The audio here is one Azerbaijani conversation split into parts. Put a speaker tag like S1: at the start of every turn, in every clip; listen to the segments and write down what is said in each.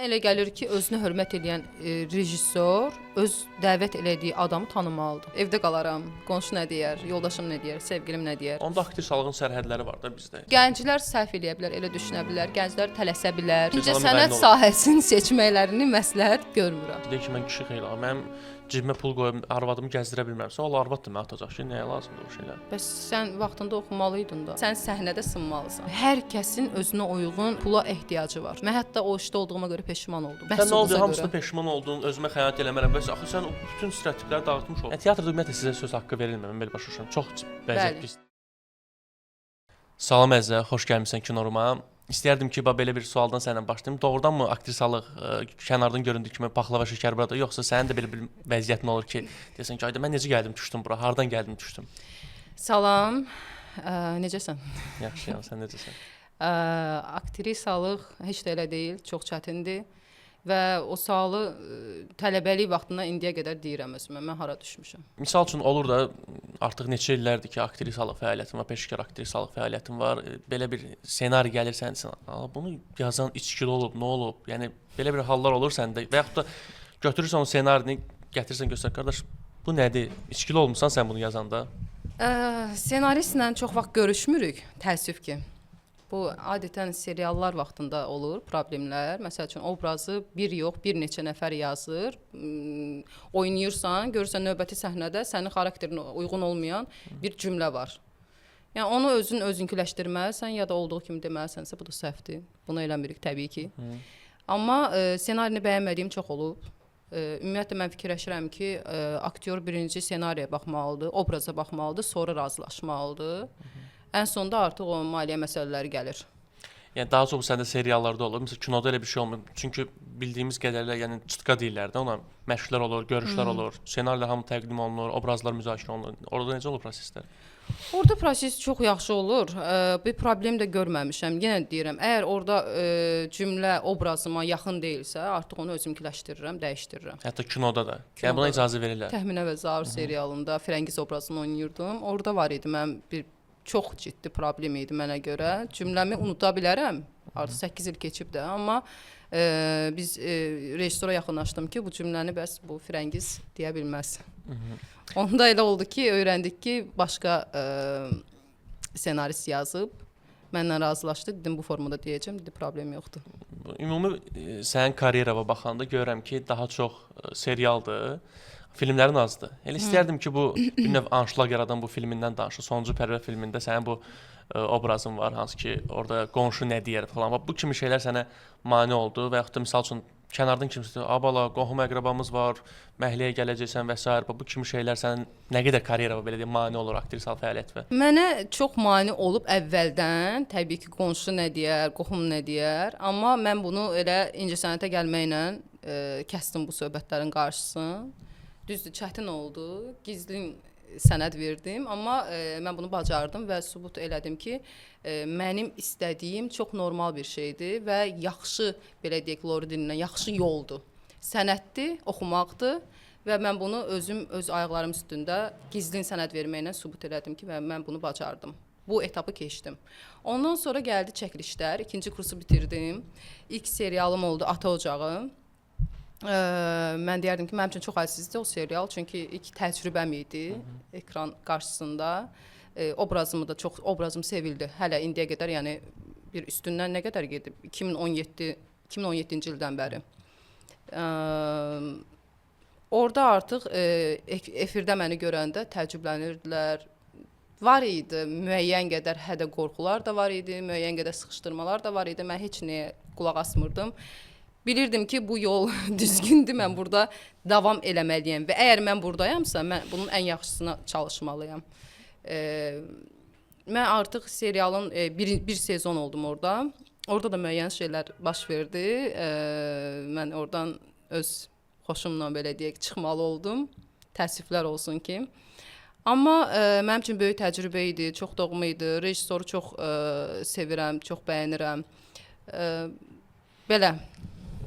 S1: Mənə elə gəlir ki, özünə hörmət edən rejissor öz dəvət elədiyi adamı tanımalıdır. Evdə qalaram, qonşu nə deyər, yoldaşım nə deyər, sevgilim nə deyər.
S2: Onda aktrisalığın sərhədləri var da bizdə.
S1: Gənclər səhv eləyə bilər, elə düşünə bilər, gənclər tələsə bilər.
S2: Cəza
S1: İncəsənət
S2: müğənni olur.
S1: sahəsini seçməklərini məsləhət görmürəm.
S2: Deyək ki, mən kişi xeyli, mənim cibimə pul qoyub arvadımı gəzdirə bilmirəmsə, o arvad da mənə atacaq ki, nəyə lazımdır o şeylər.
S1: Bəs sən vaxtında oxumalıydın da. Sən səhnədə sınmalısan. Hər kəsin özünə uyğun pula ehtiyacı var. Mən hətta o işdə olduğuma görə peşman oldum.
S2: Sən nə oldu? Hamısına peşman oldun, özümə xəyanət eləmərəm. Bəs axı sən o bütün stereotipləri dağıtmış oldun. Teatrda ümumiyyətlə sizə söz haqqı verilmir, mən belə başa düşürəm. Çox vəziyyət pis. Salam əzizə, xoş gəlmisən kinoruma. İstərdim ki, belə bir sualdan səndən başlayım. Doğrudanmı aktrisalıq kənardan göründüyü kimi paxlava şəkərburadır, yoxsa sənin də belə bir vəziyyətin olur ki, desən ki, ayda mən necə gəldim düşdüm bura, hardan gəldim düşdüm?
S1: Salam. Necəsən?
S2: Yaxşıyam, sən necəsən?
S1: Aktrisalıq heç də elə deyil, çox çətindir. Və o sualı tələbəlik vaxtından indiyə qədər deyirəm özümə, mən hara düşmüşəm.
S2: Misal üçün olur da artıq neçə illərdir ki, aktrisalıq fəaliyyətim var, peşəkar aktrisalıq fəaliyyətim var. Belə bir ssenari gəlir sənin, bunu yazan içkili olub, nə olub? Yəni belə bir hallar olur səndə və yaxud da götürürsən o ssenarini, gətirirsən göstər, qardaş, bu nədir? İçkili olmusan sən bunu yazanda?
S1: Ssenaristlə çox vaxt görüşmürük, təəssüf ki. Bu adətən seriallar vaxtında olur problemlər. Məsəl üçün obrazı bir yox, bir neçə nəfər yazır. Oynayırsan, görürsən növbəti səhnədə sənin xarakterinə uyğun olmayan bir cümlə var. Yəni onu özünküləşdirməlisən ya da olduğu kimi deməlisənsə bu da səhvdir. Bunu eləmirik təbii ki. Amma ssenarini bəyənmədiyim çox olub. Ümumiyyətlə mən fikirləşirəm ki, aktyor birinci ssenariyə baxmalıdır, obraza baxmalıdır, sonra razılaşmalıdır. Ən sonda artıq o maliyyə məsələləri gəlir.
S2: Yəni daha çox səndə seriallarda olur. Məsələn, kinoda elə bir şey olmur. Çünki bildiyimiz qədərlə, yəni çıtqa deyirlər də ona. Məşqlər olur, görüşlər olur, ssenarilər hamı təqdim olunur, obrazlar müzakirə olunur. Orada necə olur proseslər?
S1: Orada proses çox yaxşı olur. Bir problem də görməmişəm. Yenə deyirəm, əgər orada cümlə obrazıma yaxın deyilsə, artıq onu özümkiləşdirirəm, dəyişdirirəm.
S2: Hətta kinoda da. Yəni buna icazə verirlər.
S1: Təxminə və Zaur serialında Firəngiz obrazını oynayırdım. Orada var idi mən bir çox ciddi problem idi mənə görə. Cümləmi unuda bilərəm. Artıq 8 il keçib də, amma biz rejissora yaxınlaşdım ki, bu cümləni bəs bu Firəngiz deyə bilməz. Onda elə oldu ki, öyrəndik ki, başqa ssenarist yazıb. Mənlə razılaşdı, dedim bu formada deyəcəm, dedi problem yoxdur.
S2: Ümumi sənin karyerava baxanda görürəm ki, daha çox serialdır. Filmlərin azdır. Elə istərdim ki, bu bir növ anşlaq yaradan bu filmindən danışır. Sonuncu Pərvə filmində sənin bu obrazın var, hansı ki, orada qonşu nə deyər falan. Bu kimi şeylər sənə mane oldu və yaxud da misal üçün kənardan kimsə abala, qohum əqrabamız var, məhəlləyə gələcəksən və s. Bu kimi şeylər sənin nə qədər karyerava belə deyim mane olur aktrisal fəaliyyətvə? Mənə
S1: çox mane olub əvvəldən. Təbii ki, qonşu nə deyər, qohum nə deyər, amma mən bunu elə incəsənətə gəlməklə kəsdim bu söhbətlərin qarşısını. Düzdür, çətin oldu. Gizlin sənəd verdim, amma mən bunu bacardım və sübut elədim ki, mənim istədiyim çox normal bir şeydir və yaxşı, belə deyək, Lori dilindən yaxşı yoldur. Sənətdir, oxumaqdır və mən bunu özüm öz ayaqlarım üstündə gizlin sənəd verməklə sübut elədim ki, və mən bunu bacardım. Bu etapı keçdim. Ondan sonra gəldi çəkilişlər, 2-ci kursu bitirdim. İlk serialım oldu Ata Ocağı. Mən deyərdim ki, mənim üçün çox əzizdir o serial, çünki ilk təcrübəm idi ekran qarşısında. Obrazım sevildi. Hələ indiyə qədər, yəni bir üstündən nə qədər gedib? 2017-ci ildən bəri. Orada artıq efirdə məni görəndə təəccüblənirdilər. Var idi, müəyyən qədər hədə qorxular da var idi, müəyyən qədər sıxışdırmalar da var idi. Mən heç nəyə qulaq asmırdım. Bilirdim ki, bu yol düzgündür, mən burada davam eləməliyəm və əgər mən buradayamsa, mən bunun ən yaxşısına çalışmalıyam. Mən artıq serialın bir sezon oldum orada. Orada da müəyyən şeylər baş verdi. Mən oradan öz xoşumla belə deyək çıxmalı oldum. Təəssüflər olsun ki. Amma mənim üçün böyük təcrübə idi, çox doğma idi. Rejissoru çox sevirəm, çox bəyənirəm. Belə.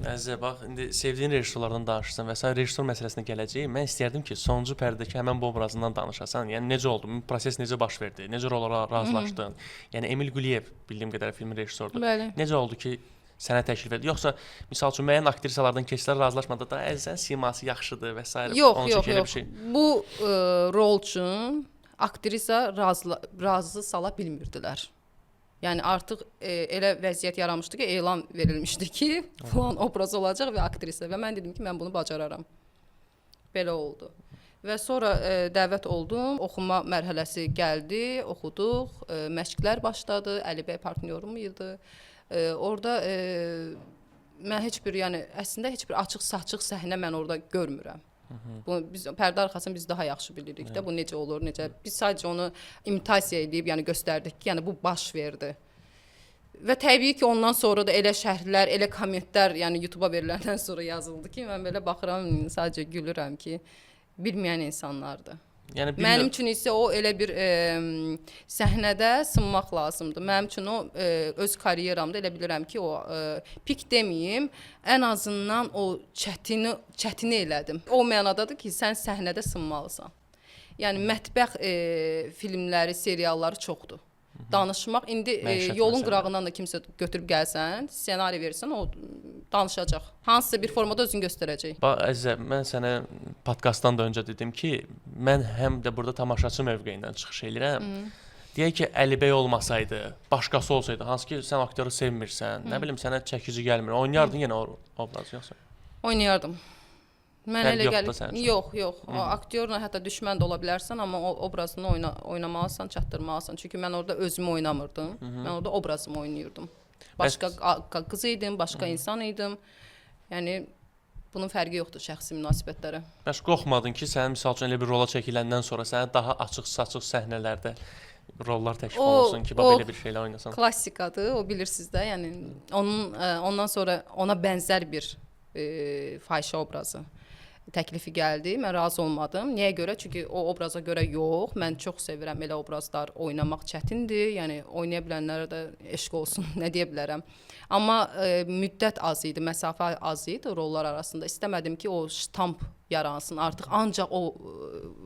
S2: Əzizə, bax, indi sevdiyin rejissorlardan danışırsan və s. rejissor məsələsinə gələcəyik. Mən istərdim ki, sonuncu pərdədəki həmən bu obrazından danışasan. Yəni necə oldu? Proses necə baş verdi? Necə rollara razılaşdın? Yəni Emil Quliyev bildiyim qədər filmin rejissorudur.
S1: Bəli.
S2: Necə oldu ki, sənə təklif edir? Yoxsa misal üçün müəyyən aktrisalardan keçsələr razılaşmada da sən siması yaxşıdır və s.
S1: Yox,
S2: onun
S1: yox,
S2: üçün elə
S1: yox.
S2: bir şey.
S1: Bu rol üçün aktrisa razı sala bilmirdilər. Yəni artıq elə vəziyyət yaranmışdı ki, elan verilmişdi ki, falan obraz olacaq və aktrisa və mən dedim ki, mən bunu bacararam. Belə oldu. Və sonra dəvət oldum, oxuma mərhələsi gəldi, oxuduq, məşqlər başladı, Əli bəy partnyorum idi. Orada mən heç bir, yəni əslində heç bir açıq-saçıq səhnə mən orada görmürəm. Bu biz pərdə arxasını biz daha yaxşı bilirik də, bu necə olur, necə. Biz sadəcə onu imitasiya edib, yəni göstərdik ki, yəni bu baş verdi. Və təbii ki, ondan sonra da elə şərhlər, elə kommentlər, yəni YouTube-a veriləndən sonra yazıldı ki, mən belə baxıram, sadəcə gülürəm ki, bilməyən insanlardır.
S2: Yəni
S1: Mənim üçün isə o elə bir səhnədə sınmaq lazımdır. Mənim üçün o öz karyeramda elə bilirəm ki, o pik deməyim, ən azından o çətini elədim. O mənadadır ki, sən səhnədə sınmalısan. Yəni mətbəx filmləri, serialları çoxdur. Danışmaq indi yolun qırağından da kimsə götürüb gəlsən, ssenari versən, o danışacaq. Hansısa bir formada özünü göstərəcək.
S2: Bax Əzizə, mən sənə podkastdan da öncə dedim ki, mən həm də burada tamaşaçı mövqeyindən çıxış edirəm. Deyək ki, Əli bəy olmasaydı, başqası olsaydı, hansı ki sən aktyoru sevmirsən, nə bilim sənə çəkici gəlmir, oynayardın yenə o obrazı yoxsa?
S1: Oynayardım. Mən elə gəlir. Yox. O aktyorla hətta düşmən də ola bilərsən, amma o obrazını oynamalısan, çatdırmalısan. Çünki mən orada özümü oynamırdım. Mən orada obrazımı oynayırdım. Başqa qız idim, başqa insan idim. Yəni bunun fərqi yoxdur şəxsi münasibətlərə.
S2: Bəs qorxmadın ki, sənin misal üçün elə bir rola çəkiləndən sonra sənə daha açıq-saçıq səhnələrdə rollar təklif olunsun ki, belə bir şeylə oynasan?
S1: Klassikadır, o bilirsiniz də. Yəni ondan sonra ona bənzər bir fahişə obrazı təklifi gəldi. Mən razı olmadım. Niyə görə? Çünki o obraza görə yox. Mən çox sevirəm elə obrazlar oynamaq çətindir. Yəni oynaya bilənlərə də eşq olsun, nə deyə bilərəm. Amma müddət az idi, məsafə az idi rollar arasında. İstəmədim ki, o ştamp yaransın. Artıq ancaq o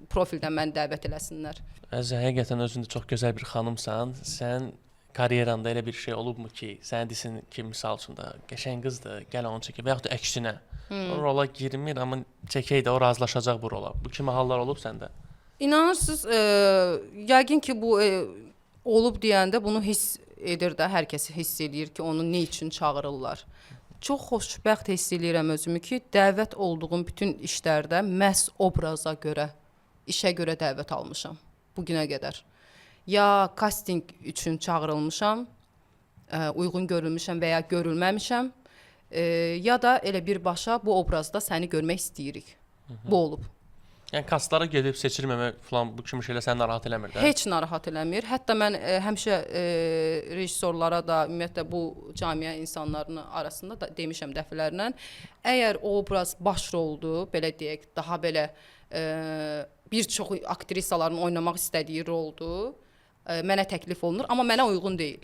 S1: profildən məni dəvət eləsinlər.
S2: Əzizə, həqiqətən özündə çox gözəl bir xanımsan. Sən karyeranda elə bir şey olubmu ki, sənə desin ki, misal üçün də qəşəng qızdır, gəl onu çəkək və yaxud da əksinə. O rola girmir, amma çəkək də o razılaşacaq bu rola. Bu kimi hallar olub səndə?
S1: İnanırsınız, yəqin ki, bu olub deyəndə bunu hiss edir də, hər kəs hiss edir ki, onu nə üçün çağırırlar. Çox xoşbəxt hiss edirəm özümü ki, dəvət olduğum bütün işlərdə məhz obraza görə, işə görə dəvət almışam bu günə qədər. Ya casting üçün çağırılmışam, uyğun görülmüşəm və ya görülməmişəm, ya da elə birbaşa bu obrazda səni görmək istəyirik. Bu olub.
S2: Yəni kastlara gedib seçilməmək falan bu kimi şeylər səni narahat eləmir də?
S1: Heç narahat eləmir. Hətta mən həmişə rejissorlara da, ümumiyyətlə bu cəmiyyət insanlarının arasında da demişəm dəfələrlə, əgər o obraz baş roldur, belə deyək, daha belə bir çox aktrisaların oynamaq istədiyi roldur, mənə təklif olunur, amma mənə uyğun deyil.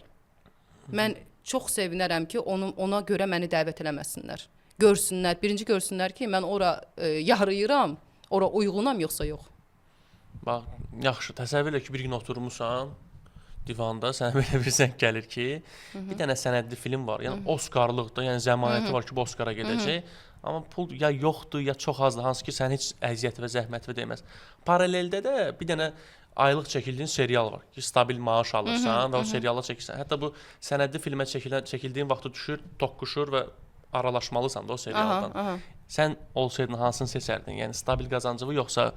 S1: Mən çox sevinərəm ki, ona görə məni dəvət eləməsinlər. Görsünlər, birinci görsünlər ki, mən ora yarıyıram, ora uyğunam yoxsa yox.
S2: Bax, yaxşı, təsəvvür elə ki, bir gün oturmusan divanda, sənə belə bir zəng gəlir ki, bir dənə sənədli film var, yəni Oskarlıqda, yəni zəmanəti var ki, bu Oskara gedəcək, amma pul ya yoxdur, ya çox azdır, hansı ki, sən heç əziyyət və zəhmət deyməz. Paraleldə də bir dənə aylıq çəkildiyin serial var ki, stabil maaş alırsan və o seriala çəkirsən. Hətta bu sənədli filmə çəkildiyin vaxtı düşür, toqquşur və aralaşmalısan da o serialdan. Sən olsaydın hansını seçərdin? Yəni stabil qazancı yoxsa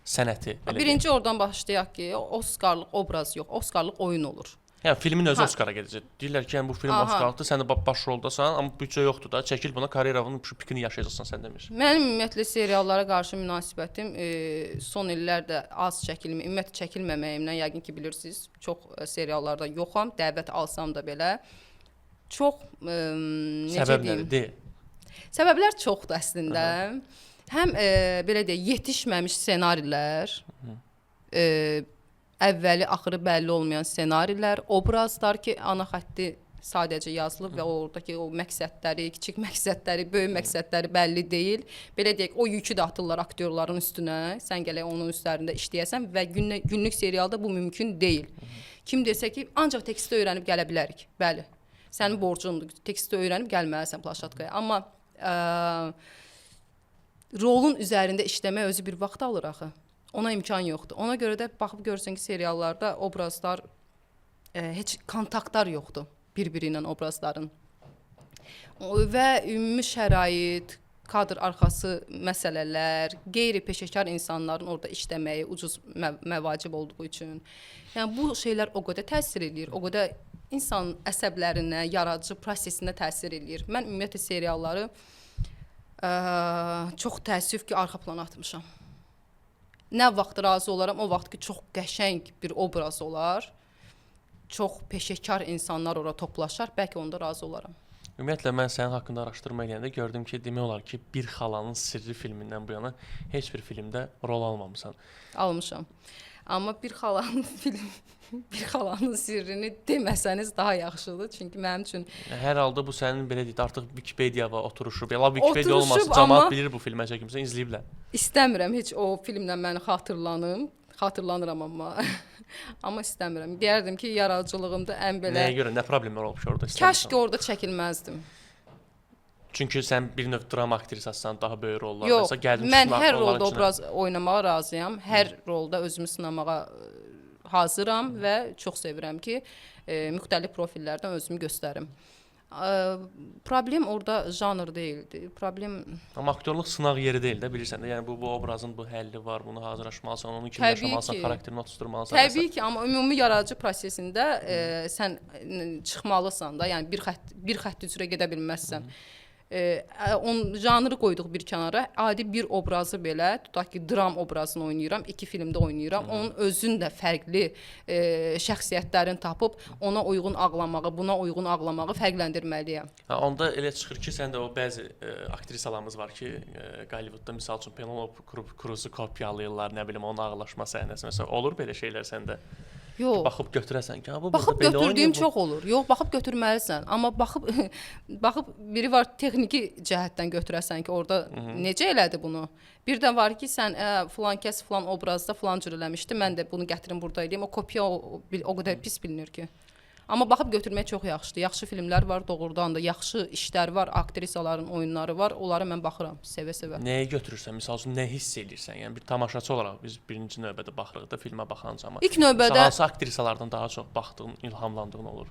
S2: sənəti?
S1: Birinci oradan başlayaq ki, Oskarlıq obraz yox, Oskarlıq oyun olur.
S2: Yəni filmin özü Oskara gedəcək. Deyirlər ki, yəni bu film Oskarlıqdır, sən də baş roldasan, amma büdcə yoxdur da. Çəkil buna, karyeranın pikini yaşayacaqsan sən demir.
S1: Mənim ümumiyyətlə seriallara qarşı münasibətim son illərdə az çəkilməməyimdən yəqin ki bilirsiniz. Çox seriallarda yoxam, dəvət alsam da belə. Çox necə deyim? Səbəblər çoxdur əslində. Həm belə deyək, yetişməmiş ssenarilər, əvvəli, axırı bəlli olmayan ssenarilər, obrazlar ki, ana xətti sadəcə yazılıb və oradakı o məqsədləri, kiçik məqsədləri, böyük məqsədləri bəlli deyil. Belə deyək, o yükü də atırlar aktyorların üstünə. Sən gələk onun üstlərində işləyəsən və günlük serialda bu mümkün deyil. Kim desə ki, ancaq tekstdə öyrənib gələ bilərik. Bəli. Sənin borcundur. Teksti öyrənib gəlməlisən plaşatkaya. Amma rolun üzərində işləmək özü bir vaxt alır axı. Ona imkan yoxdur. Ona görə də baxıb görürsən ki, seriallarda obrazlar heç kontaktlar yoxdur bir-biri ilə obrazların. Və ümumi şərait, kadr arxası məsələlər, qeyri-peşəkar insanların orada işləməyi ucuz məvacib olduğu üçün. Yəni bu şeylər o qədər təsir eləyir, o qədər insan əsəblərinə, yaradıcı prosesinə təsir eləyir. Mən ümumiyyətlə serialları çox təəssüf ki, arxa plana atmışam. Nə vaxt razı olaram, o vaxt ki, çox qəşəng bir obraz olar, çox peşəkar insanlar ora toplaşar, bəlkə onda razı olaram.
S2: Ümumiyyətlə mən sənin haqqında araşdırma edəndə gördüm ki, demək olar ki, Bir xalanın sirri filmindən bu yana heç bir filmdə rol almamısan.
S1: Almışam. Amma Bir xalanın sirrini deməsəniz daha yaxşıdır. Çünki mənim üçün
S2: Hər halda bu sənin belə deyək, artıq Wikipediya oturuşub. Belə Wikipedia olmasa cəmaət bilir bu filmə çəkimsən, izləyiblər.
S1: İstəmirəm heç o filmdən məni xatırlanıram amma. Amma istəmirəm. Deyərdim ki, yaradıcılığımda ən belə
S2: Nəyə görə, nə problemlər olmuş orada istəmirsən?
S1: Kaş ki orada çəkilməzdim.
S2: Çünki sən bir növ drama aktrisasan, daha böyük rollar
S1: Yox,
S2: gəldin.
S1: mən hər rolda obraz oynamağa razıyam. Hər rolda özümü sınamağa hazıram və çox sevirəm ki, müxtəlif profillərdən özümü göstərim. Problem orada janr deyildi. Problem
S2: Amma aktyorluq sınaq yeri deyil də, bilirsən də. Yəni bu obrazın bu həlli var, bunu hazırlaşmalısan, onun kimi yaşamalısan, xarakterini oturtdurmalısan.
S1: Təbii ki, amma ümumi yaradıcı prosesində sən çıxmalısan da, yəni bir xətt üzrə gedə bilməzsən. Janrı qoyduq bir kənara, adi bir obrazı belə, tutaq ki, dram obrazını oynayıram, 2 filmdə oynayıram, onun özün də fərqli şəxsiyyətlərini tapıb, ona uyğun ağlamağı, buna uyğun ağlamağı fərqləndirməliyəm.
S2: Onda elə çıxır ki, səndə o bəzi aktrisalarımız var ki, Hollywoodda misal üçün Penelope Cruz'u kopyalayırlar, nə bilim, onun ağlaşma səhnəsi, məsələn, olur belə şeylər səndə?
S1: Yox.
S2: Baxıb götürəsən ki, bu
S1: baxıb götürdüyüm çox olur. Yox, baxıb götürməlisən. Amma baxıb biri var texniki cəhətdən götürəsən ki, orada necə elədi bunu? Bir də var ki, sən filan kəs filan obrazda filan cür eləmişdi, mən də bunu gətirim burada edeyim. O kopya o qədər pis bilinir ki. Amma baxıb götürmək çox yaxşıdır. Yaxşı filmlər var doğrudan da, yaxşı işlər var, aktrisaların oyunları var. Onları mən baxıram sevə-sevə.
S2: Nəyə götürürsən? Məsəl üçün nə hiss edirsən? Yəni bir tamaşaçı olaraq biz birinci növbədə baxırıq da filmə baxan zaman.
S1: İlk növbədə
S2: hansı aktrisalardan daha çox baxdığın, ilhamlandığın olur?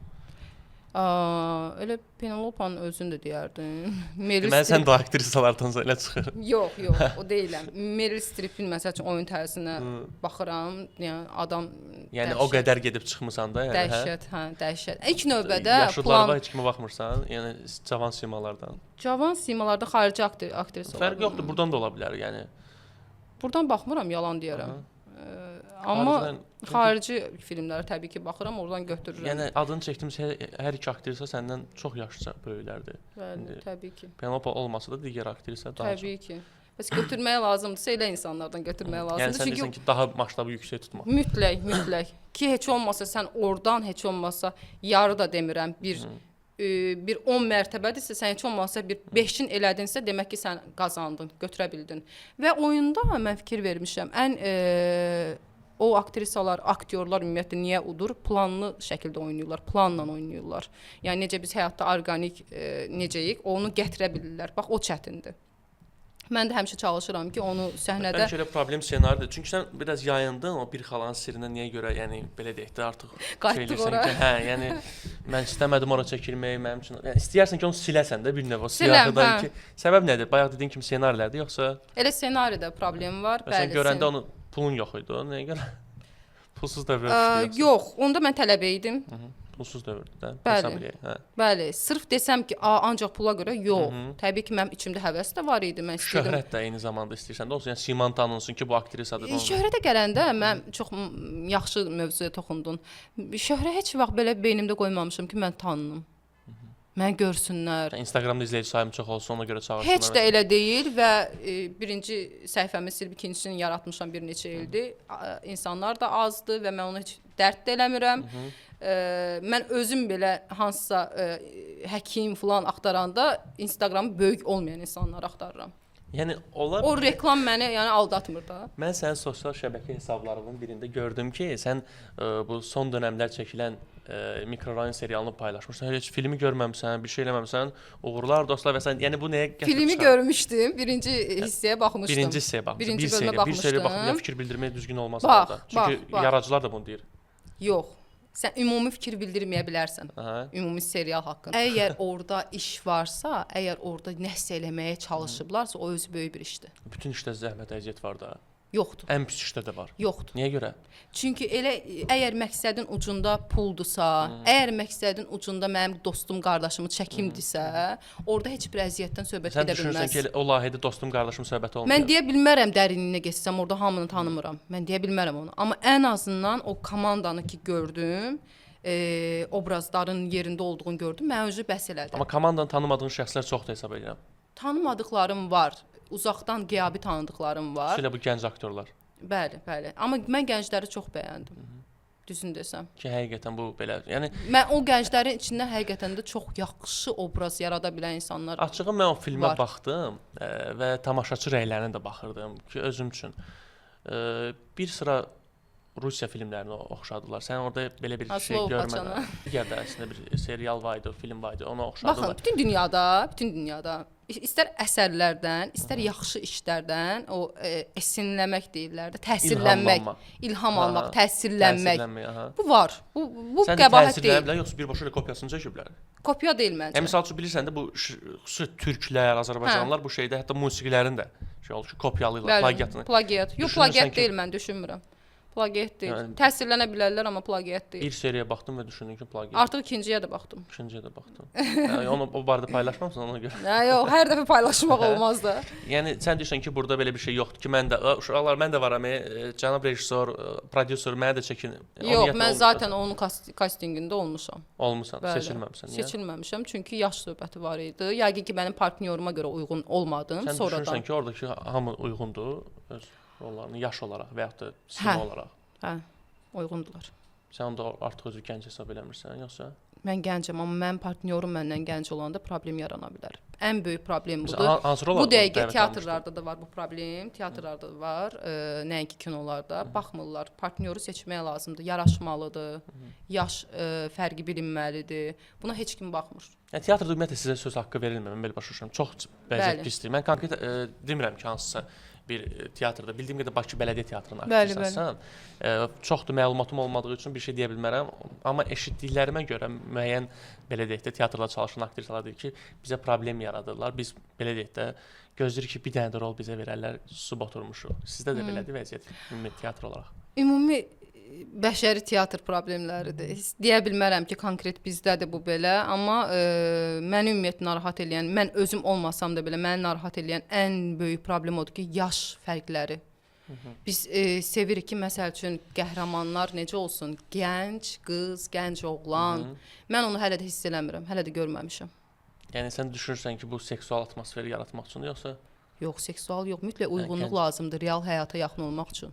S1: Elə Penelope'nın özünü də deyərdim.
S2: Deməli sən də aktrisalardansa elə çıxır.
S1: Yox, o deyiləm. Meryl Streep'in məsəl üçün oyun tərzinə baxıram. Yəni adam
S2: Yəni o qədər gedib çıxmısan da, yəni
S1: dəhşət, dəhşət. İlk növbədə
S2: yaşlılara heç kimə baxmırsan, yəni cavan simalardan.
S1: Cavan simalarda xarici aktrisa
S2: Fərq yoxdur, burdan da ola bilər, yəni.
S1: Burdan baxmıram, yalan deyərəm. Amma xarici filmlərə təbii ki baxıram, oradan götürürəm.
S2: Yəni adını çəkdiyimiz hər iki aktrisa səndən çox yaşca böyüklərdir.
S1: Bəli, təbii ki.
S2: Penelope olmasa da digər aktrisa daha çox.
S1: Təbii ki. Bəs götürməyə lazımdırsa elə insanlardan götürməyə lazımdır.
S2: Yəni sən deyirsən ki, daha masştabı yüksək tutma.
S1: Mütləq. Ki heç olmasa sən oradan heç olmasa yarı da demirəm, bir 10 mərtəbədirsə, sən heç olmasa bir 5-in elədinsə, demək ki, sən qazandın, götürə bildin. Və oyunda mən fikir vermişəm, o aktrisalar, aktyorlar ümumiyyətlə niyə udur? Planlı şəkildə oynayırlar, planla oynayırlar. Yəni necə biz həyatda orqanik necəyik, onu gətirə bilirlər. Bax, o çətindir. Mən də həmişə çalışıram ki, onu səhnədə...
S2: Bəlkə elə problem ssenaridir. Çünki sən biraz yayındın o Bir xalanın sirrinə, niyə görə, yəni belə deyək də artıq
S1: qayıtdıq ora.
S2: Yəni mən istəmədim ora çəkilməyi, mənim üçün. Yəni istəyirsən ki, onu siləsən də bir növ o siyahıdan ki, səbəb nədir? Bayaq dediyin kimi ssenarilərdir yoxsa?
S1: Elə ssenaridə problem var.
S2: Bəli. Sən görəndə onu pulun yox idi, nəyə görə? Pulsuz dövrə düşdü.
S1: Yox, onda mən tələbə idim.
S2: Pulsuz dövrdür də.
S1: Bəli, sırf desəm ki, ancaq pula görə yox. Təbii ki, mənim içimdə həvəs də var idi, mən istəyirdim.
S2: Şöhrət də eyni zamanda istəyirsən də olsun, yəni siman tanınsın ki, bu aktrisadır.
S1: Şöhrətə gələndə mən çox yaxşı mövzuya toxundun. Şöhrət heç vaxt belə beynimdə qoymamışam ki, mən tanınım. Mən görsünlər.
S2: Instagramda izləyici sayım çox olsun, ona görə çağırsınlar.
S1: Heç də elə deyil və birinci səhifəmi silib ikincisini yaratmışam bir neçə ildir. İnsanlar da azdır və mən onu heç dərd də eləmirəm. Mən özüm belə hansısa həkim falan axtaranda Instagramı böyük olmayan insanlar axtarıram.
S2: Yəni onlar
S1: o reklam məni yəni aldatmır da.
S2: Mən sənin sosial şəbəkə hesablarının birində gördüm ki, sən bu son dövrlər çəkilən Mikrorayon serialını paylaşmışsan, heç filmi görməmisən, bir şey eləməmisən, uğurlar dostlar və sən, yəni bu nəyə gətirib
S1: Filmi
S2: çıxar?
S1: görmüşdüm, birinci hissəyə baxmışdım.
S2: Birinci hissəyə baxmışam.
S1: Birinci bölümə
S2: Bir
S1: baxmışdım.
S2: seriya baxıb ya fikir bildirmək düzgün olmaz
S1: Bax,
S2: orada.
S1: bax,
S2: Çünki
S1: bax.
S2: yaradıcılar da bunu deyir.
S1: Yox. Sən ümumi fikir bildirməyə bilərsən.
S2: Aha.
S1: Ümumi serial haqqında. Əgər orada iş varsa, əgər orada nəsə eləməyə çalışıblarsa, o özü böyük bir işdir.
S2: Bütün işdə zəhmət, əziyyət var da.
S1: Yoxdur.
S2: Ən pis işdə də var.
S1: Yoxdur.
S2: Niyə görə?
S1: Çünki elə əgər məqsədin ucunda puldursa, əgər məqsədin ucunda mənim dostum, qardaşımı çəkimdirsə, orada heç bir əziyyətdən söhbət
S2: Sən
S1: gedə
S2: düşünürsən
S1: bilməz.
S2: ki, o layihədə dostum, qardaşım söhbəti olmuyor.
S1: Mən deyə bilmərəm dərinliyinə keçsəm, orada hamını tanımıram. Mən deyə bilmərəm onu. Amma ən azından o komandanı ki gördüm, obrazların yerində olduğunu gördüm, mən özü bəs elədi.
S2: Amma komandanı tanımadığın şəxslər çoxdur hesab edirəm.
S1: Tanımadıqlarım var. Uzaqdan qiyabi tanıdıqlarım var.
S2: Xüsusilə bu gənc aktyorlar.
S1: Bəli, bəli. Amma mən gəncləri çox bəyəndim. Düzün desəm.
S2: Ki həqiqətən bu belə, yəni
S1: Mən o gənclərin içində həqiqətən də çox yaxşı obraz yarada bilən insanlar
S2: açığı mən o filmə
S1: var.
S2: baxdım və tamaşaçı rəylərinə də baxırdım ki, özüm üçün. Bir sıra Rusiya filmlərinə oxşadılar. Sən orada belə bir şey görmədin. Digər də əslində bir serial var idi, film var idi, ona oxşadılar.
S1: Baxın, bütün dünyada istər əsərlərdən, istər yaxşı işlərdən o esinləmək deyirlər də, təsirlənmək, ilham almaq, təsirlənmək. Bu var. Bu qəbahət deyil.
S2: Sən yoxsa birbaşa kopyasını çəkiblər?
S1: Kopya deyil məncə.
S2: Məsəl üçün bilirsən də bu xüsusi türklər, Azərbaycanlılar bu şeydə hətta musiqilərin də şey olur ki, kopyalayırlar, plagiatını.
S1: Plagiat. Yox, plagiat deyil mən düşünmürəm. Plagiat deyil. Yəni, təsirlənə bilərlər, amma plagiat deyil.
S2: Bir seriyaya baxdım və düşündüm ki, plagiat.
S1: Artıq ikinciyə də baxdım.
S2: İkinciyə də baxdım. Yəni onu o barədə paylaşmamısan ona görə.
S1: Yox, hər dəfə paylaşmaq olmaz da.
S2: Yəni sən deyirsən ki, burada belə bir şey yoxdur ki, mən də uşaqlar mən də varam, cənab rejissor, prodüser mənə də çəkin.
S1: Yox, mən zaten onun kastinqində olmuşam.
S2: Olmusan, seçilməmisən.
S1: Niyə? Seçilməmişəm, çünki yaş söhbəti var idi. Yəqin ki, mənim partnyoruma görə uyğun olmadım sonradan.
S2: Sən düşünürsən ki, oradakı hamı uyğundur öz rollarını yaş olaraq və yaxud da sima olaraq.
S1: Hə, uyğundular.
S2: Sən onda artıq özü gənc hesab eləmirsən, yoxsa?
S1: Mən gəncəm, amma mənim partnyorum məndən gənc olanda problem yarana bilər. Ən böyük problem budur.
S2: Bu
S1: dəqiqə teatrlarda da var bu problem, teatrlarda da var, nəinki kinolarda. Baxmırlar, partnyoru seçmək lazımdır, yaraşmalıdır, yaş fərqi bilinməlidir. Buna heç kim baxmır.
S2: Yəni teatrda ümumiyyətlə sizə söz haqqı verilmir, mən belə başa düşürəm. Çox vəziyyət pisdir. Mən konkret demirəm ki, hansısa bir teatrda, bildiyim qədər Bakı Bələdiyyə Teatrının aktrisasan, çoxdur məlumatım olmadığı üçün bir şey deyə bilmərəm, amma eşitdiklərimə görə müəyyən belə deyək də teatrda çalışan aktrisalar deyir ki, bizə problem yaradırlar. Biz belə deyək də gözləyirik ki, bir dənə də rol bizə verərlər, susub oturmuşuq. Sizdə də belədir vəziyyət ümumi teatr olaraq.
S1: Ümumi bəşəri teatr problemləridir. Deyə bilmərəm ki, konkret bizdədir bu belə, amma məni ümumiyyətlə narahat eləyən, mən özüm olmasam da belə məni narahat eləyən ən böyük problem odur ki, yaş fərqləri. Biz sevirik ki, məsəl üçün qəhrəmanlar necə olsun? Gənc qız, gənc oğlan. Mən onu hələ də hiss eləmirəm, hələ də görməmişəm.
S2: Yəni sən düşünürsən ki, bu seksual atmosferi yaratmaq üçün yoxsa?
S1: Yox, seksual yox, mütləq uyğunluq lazımdır real həyata yaxın olmaq üçün.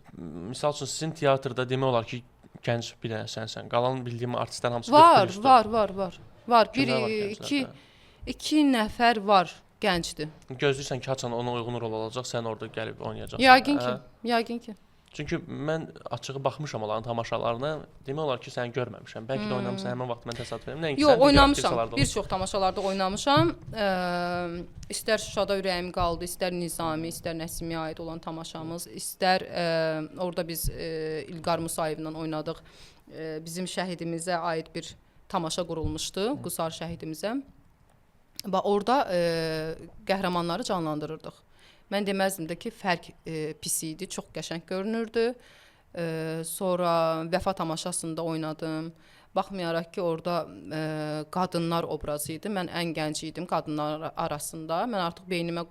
S2: Misal üçün sizin teatrda demək olar ki, gənc bir dənə sənsən. Qalan bildiyim artistlər hamısı 40 üstü.
S1: Var. İki nəfər var, gəncdir.
S2: Gözləyirsən ki, haçan ona uyğun rol olacaq, sən orada gəlib oynayacaqsan.
S1: Yəqin ki.
S2: Çünki mən açığı baxmışam onların tamaşalarına. Demək olar ki, səni görməmişəm. Bəlkə də oynamısan, həmin vaxt mən təsadüf edirəm.
S1: Yox, oynamışam. Bir çox tamaşalarda oynamışam. İstər Şuşada ürəyim qaldı, istər Nizami, istər Nəsimiyə aid olan tamaşamız, istər orada biz İlqar Musayevlə oynadıq. Bizim şəhidimizə aid bir tamaşa qurulmuşdu, Qusar şəhidimizə. Və orada qəhrəmanları canlandırırdıq. Mən deməzdim də ki, fərq pis idi, çox qəşəng görünürdü. Sonra Vəfa tamaşasında oynadım. Baxmayaraq ki, orada qadınlar obrazı idi. Mən ən gənc idim qadınlar arasında. Mən artıq beynimə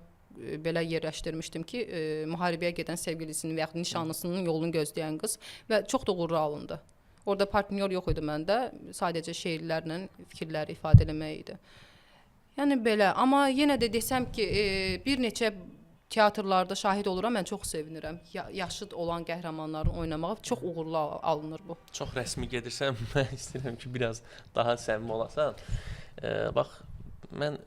S1: belə yerləşdirmişdim ki, müharibəyə gedən sevgilisinin və ya nişanlısının yolunu gözləyən qız və çox da uğurlu alındı. Orada partnyor yox idi məndə, sadəcə şeirlərlə fikirləri ifadə etmək idi. Yəni belə, amma yenə də desəm ki, bir neçə teatrlarda şahid oluram, mən çox sevinirəm. Yaşıd olan qəhrəmanların oynamağı çox uğurlu alınır bu.
S2: Çox rəsmi gedirsən, mən istəyirəm ki, biraz daha səmimi olasan. Bax, mən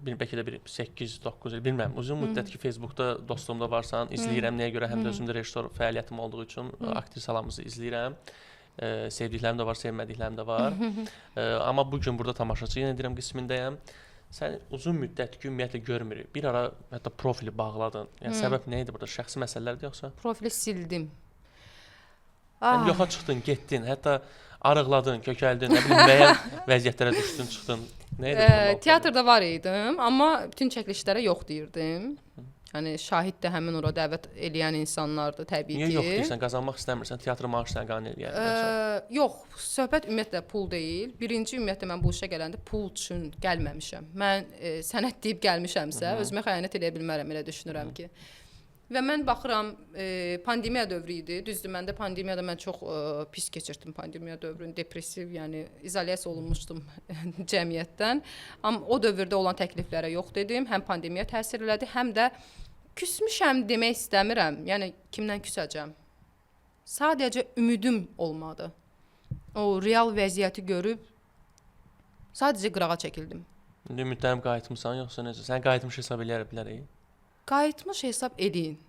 S2: bəlkə də bir 8-9 il bilmirəm. Uzun müddət ki, Facebookda dostluğumda varsan, izləyirəm. Nəyə görə? Həm də özümdə rejissor fəaliyyətim olduğu üçün aktrisalarımızı izləyirəm. Sevdiklərim də var, sevmədiklərim də var. Amma bu gün burada tamaşaçı yenə deyirəm qismindəyəm. Sən uzun müddət ki, ümumiyyətlə görmürük. Bir ara hətta profili bağladın. Yəni səbəb nə idi burada? Şəxsi məsələlərdir yoxsa?
S1: Profili sildim.
S2: Yəni yoxa çıxdın, getdin, hətta arıqladın, kökəldin, nə bilim müəyyən vəziyyətlərə düşdün, çıxdın. Nə idi bu?
S1: Teatrda var idim, amma bütün çəkilişlərə yox deyirdim. Yəni şahid də həmin ora dəvət eləyən insanlardır təbii ki.
S2: Niyə yox deyirsən? Qazanmaq istəmirsən, teatr maaşını qane eləyər.
S1: Yox, söhbət ümumiyyətlə pul deyil. Birinci ümumiyyətlə mən bu işə gələndə pul üçün gəlməmişəm. Mən sənət deyib gəlmişəmsə, özümə xəyanət edə bilmərəm, elə düşünürəm ki. Və mən baxıram, pandemiya dövrü idi. Düzdür, məndə pandemiyada mən çox pis keçirdim pandemiya dövrünü, depressiv, yəni izolyasiya olunmuşdum cəmiyyətdən. Amma o dövrdə olan təkliflərə yox dedim. Həm pandemiya təsir elədi, həm də küsmüşəm demək istəmirəm. Yəni kimdən küsəcəm? Sadəcə ümidim olmadı. O real vəziyyəti görüb sadəcə qırağa çəkildim.
S2: İndi ümidlərim qayıtmısan yoxsa necə? Sən qayıtmış hesab bilərik.
S1: Qayıtmış hesab edin.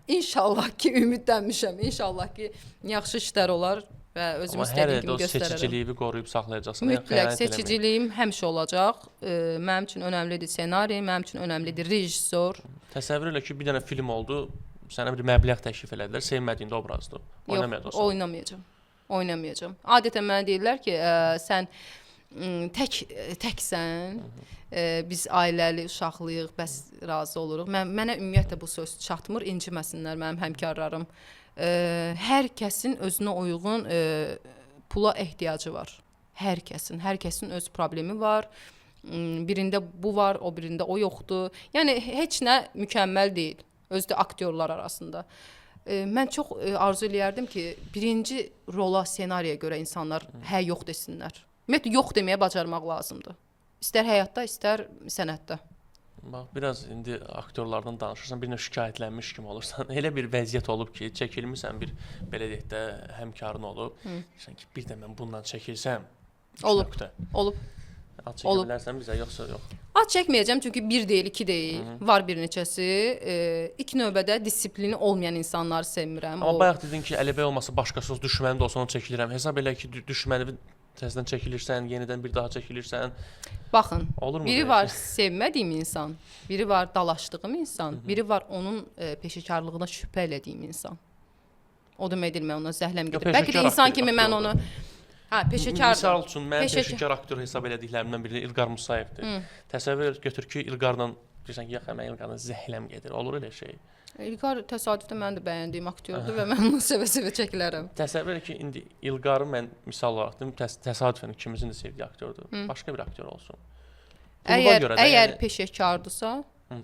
S1: İnşallah ki ümidlənmişəm. İnşallah ki yaxşı işlər olar və özüm istədiyim kimi göstərərəm.
S2: Amma seçiciliyi qoruyub saxlayacaqsan.
S1: Mütləq seçiciliyim həmişə olacaq. Mənim üçün önəmlidir ssenari, mənim üçün önəmlidir rejissor.
S2: Təsəvvür elə ki, bir dənə film oldu, sənə bir məbləğ təklif elədilər, sevmədiyin də obrazdır.
S1: Yox, oynamayacağam. Adətən mənə deyirlər ki, sən təksən, biz ailəli, uşaqlıyıq, bəs razı oluruq. Mənə ümumiyyətlə bu söz çatmır, inciməsinlər mənim həmkarlarım. Hər kəsin özünə uyğun pula ehtiyacı var. Hər kəsin öz problemi var. Birində bu var, o birində o yoxdur. Yəni heç nə mükəmməl deyil. Özdə aktyorlar arasında. Mən çox arzu eləyərdim ki, birinci rola, ssenariyə görə insanlar hə yox desinlər. Ümumiyyətlə yox deməyə bacarmaq lazımdır. İstər həyatda, istər sənətdə.
S2: Bax, biraz indi aktyorlardan danışırsan, bir növ şikayətlənmiş kimi olursan. Elə bir vəziyyət olub ki, çəkilmisən bir belə deyək də həmkarın olub. Sən ki, bir də mən bundan çəkilsəm. Olub. Ad çəkə bilərsən bizə yoxsa yox?
S1: Ad çəkməyəcəm çünki bir deyil, iki deyil. Var bir neçəsi. İlk növbədə disiplini olmayan insanları sevmirəm.
S2: Amma bayaq dedin ki, Əlibəy olmasa başqası düşməni də olsa onu çəkilirəm. Hesab elə ki, düşməni təzədən çəkilirsən, yenidən bir daha çəkilirsən.
S1: Baxın, biri var sevmədiyim insan, biri var dalaşdığım insan, biri var onun peşəkarlığına şübhə elədiyim insan. O demək deyil, mən ona zəhləm gedir. Bəlkə də insan kimi mən onu peşəkardır.
S2: Misal üçün, mən peşəkar aktyor hesab elədiklərimdən biri İlqar Musayevdir. Təsəvvür götür ki, İlqarla deyirsən ki, mən İlqarla zəhləm gedir. Olur elə şey.
S1: İlqar təsadüfdən mən də bəyəndiyim aktyordur və mən onu sevə-sevə çəkilərəm.
S2: Təsəvvür ki, indi İlqarı mən misal olaraq deyim, təsadüfən ikimizin də sevdiyi aktordur. Başqa bir aktor olsun.
S1: Əgər peşəkardırsa,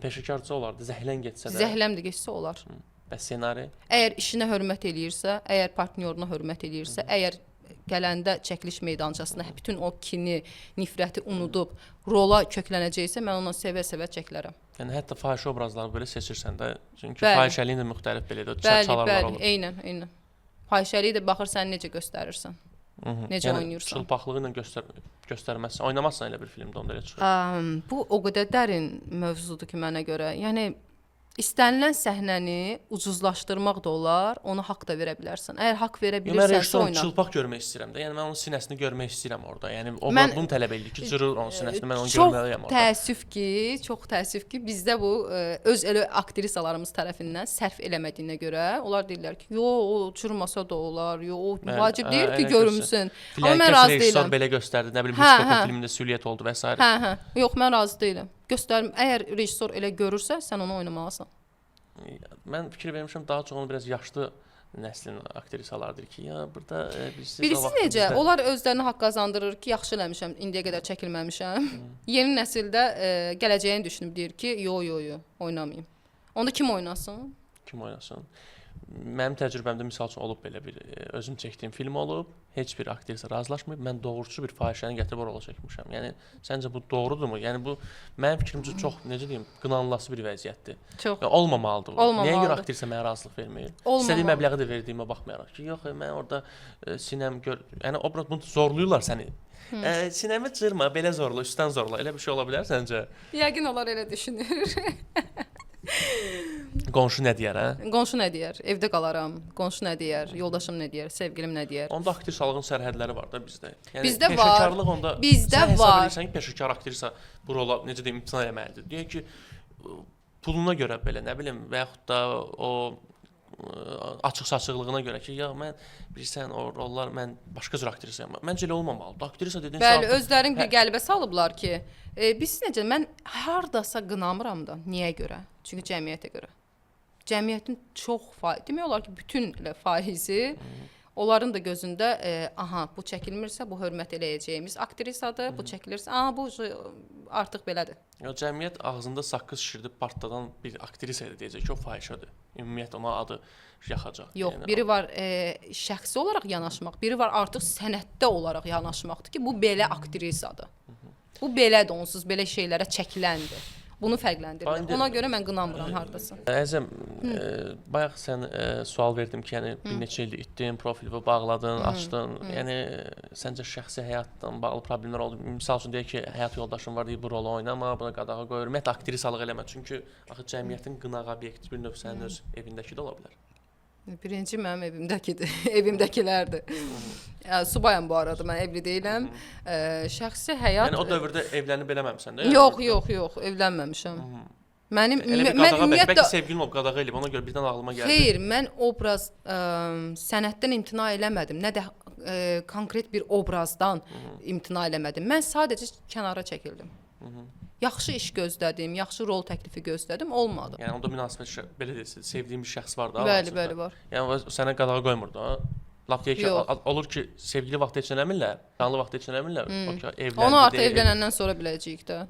S2: peşəkardsa olardı, zəhlən getsə də.
S1: Zəhləm də getsə olar.
S2: Bəs ssenari?
S1: Əgər işinə hörmət eləyirsə, əgər partnyoruna hörmət eləyirsə, əgər gələndə çəkiliş meydançasında bütün o kini, nifrəti unudub rola köklənəcəksə, mən ona sevə-sevə çəkilərəm.
S2: Yəni hətta fahişə obrazları belə seçirsən də, çünki fahişəliyin də müxtəlif belədir, çarçalarlar olur.
S1: Bəli, eynən. Fahişəliyi də baxır sən necə göstərirsən, necə oynayırsan.
S2: Çılpaqlığı ilə göstərməzsən, oynamazsan elə bir filmdə onda elə çıxır.
S1: Bu o qədər dərin mövzudur ki, mənə görə. Yəni İstənilən səhnəni ucuzlaşdırmaq da olar, ona haqq da verə bilərsən. Əgər haqq verə bilirsənsə oyna.
S2: Mən çılpaq görmək istəyirəm də. Yəni mən onun sinəsini görmək istəyirəm orada. Yəni o bunu tələb edir ki, cırır onun sinəsini, mən onu görməliyəm orada. Çox təəssüf ki, bizdə bu öz elə aktrisalarımız tərəfindən sərf eləmədiyinə görə onlar deyirlər ki, o cırmasa da olar, o vacib deyil ki, görünsün. Amma mən razı deyiləm. Belə göstərdi, nə bilim Hitchcock'un filmində Süliyyət oldu və s.
S1: Yox, mən razı deyiləm. Əgər rejissor elə görürsə, sən onu oynamalısan.
S2: Mən fikir vermişəm, daha çox onu biraz yaşlı nəslin aktrisalardır ki, ya burada
S1: bilirsiniz necə? Onlar özlərinə haqq qazandırır ki, yaxşı eləmişəm, indiyə qədər çəkilməmişəm. Yeni nəsildə gələcəyini düşünüb deyir ki, yo, oynamayım. Onda kim oynasın?
S2: Kim oynasın? Mənim təcrübəmdə misal üçün olub belə bir özüm çəkdiyim film olub, heç bir aktrisa razılaşmayıb, mən doğrucu bir fahişəni gətirib rola çəkmişəm. Yəni səncə bu doğrudurmu? Yəni bu mənim fikrimcə çox necə deyim, qınanılası bir vəziyyətdir.
S1: Çox.
S2: Olmamalıdır bu. Nəyə görə aktrisa mənə razılıq vermir? İstədiyim məbləği də verdiyimə baxmayaraq ki, yox, mən orada sinəm yəni obraz bunu zorluyurlar səni. Sinəmi cırma, belə zorla, üstdən zorla. Elə bir şey ola bilər səncə?
S1: Yəqin onlar elə düşünür.
S2: Qonşu nə deyər, hə?
S1: Qonşu nə deyər? Evdə qalaram. Qonşu nə deyər? Yoldaşım nə deyər? Sevgilim nə deyər?
S2: Onda aktrisalığın sərhədləri var da bizdə. Yəni
S1: Bizdə var.
S2: peşəkarlıq onda
S1: Bizdə
S2: sən hesab
S1: var.
S2: edirsən ki, peşəkar aktrisa bu rola necə deyim imtina etməlidir. Deyək ki, puluna görə belə, nə bilim, və yaxud da o açıq-saçıqlığına görə ki, ya mən bilirsən o rollar mən başqa cür aktrisayam. Məncə elə olmamalıdır. Aktrisa dediyin
S1: Bəli, özlərini bir qəlbə salıblar ki, biz necə mən hardasa qınamıram da. Niyə görə? Çünki cəmiyyətə görə. Cəmiyyətin çox demək olar ki, bütün faizi onların da gözündə aha bu çəkilmirsə bu hörmət eləyəcəyimiz aktrisadır, bu çəkilirsə bu artıq belədir.
S2: Ya cəmiyyət ağzında saqqız şişirdib partladan bir aktrisa idi deyəcək ki, o fahişədir. Ümumiyyətlə ona adı yaxacaq.
S1: Yox, yəni, biri var şəxsi olaraq yanaşmaq, biri var artıq sənətdə olaraq yanaşmaqdır ki, bu belə aktrisadır. Bu belədir, onsuz belə şeylərə çəkiləndir. Bunu fərqləndirir. Ona görə mən qınamıram hardasa.
S2: Əzəm, bayaq sən sual verdim ki, yəni bir neçə ildir etdin, profilini bağladın, açdın. Yəni səncə şəxsi həyatla bağlı problemlər oldu? Məsəl üçün deyək ki, həyat yoldaşın var, deyir bu rolu oynama, buna qadağa qoy. Ümumiyyətlə aktrisalıq eləmə. Çünki axı cəmiyyətin qınaq obyekti bir növ sənin öz evindəki də ola bilər.
S1: Birinci mənim evimdəkidir, evimdəkilərdir. Subayam bu arada, mən evli deyiləm. Şəxsi həyat...
S2: Yəni o dövrdə evlənib eləməmsən də?
S1: Yox, evlənməmişəm. Mənim
S2: bəlkə sevgilin olub qadağa eləyib, ona görə birdən ağlıma gəldi.
S1: Xeyr, mən obraz sənətdən imtina eləmədim, nə də konkret bir obrazdan imtina eləmədim. Mən sadəcə kənara çəkildim. Yaxşı iş gözlədim, yaxşı rol təklifi gözlədim, olmadı.
S2: Yəni onda münasibət belə deyilsin, sevdiyin bir şəxs var da.
S1: Bəli, var.
S2: Yəni sənə qadağa qoymur da. Lap deyək ki, olur ki, sevgili vaxtı heç eləmirlər, canlı vaxtı heç eləmirlər.
S1: Onu artıq evlənəndən sonra biləcəyik də.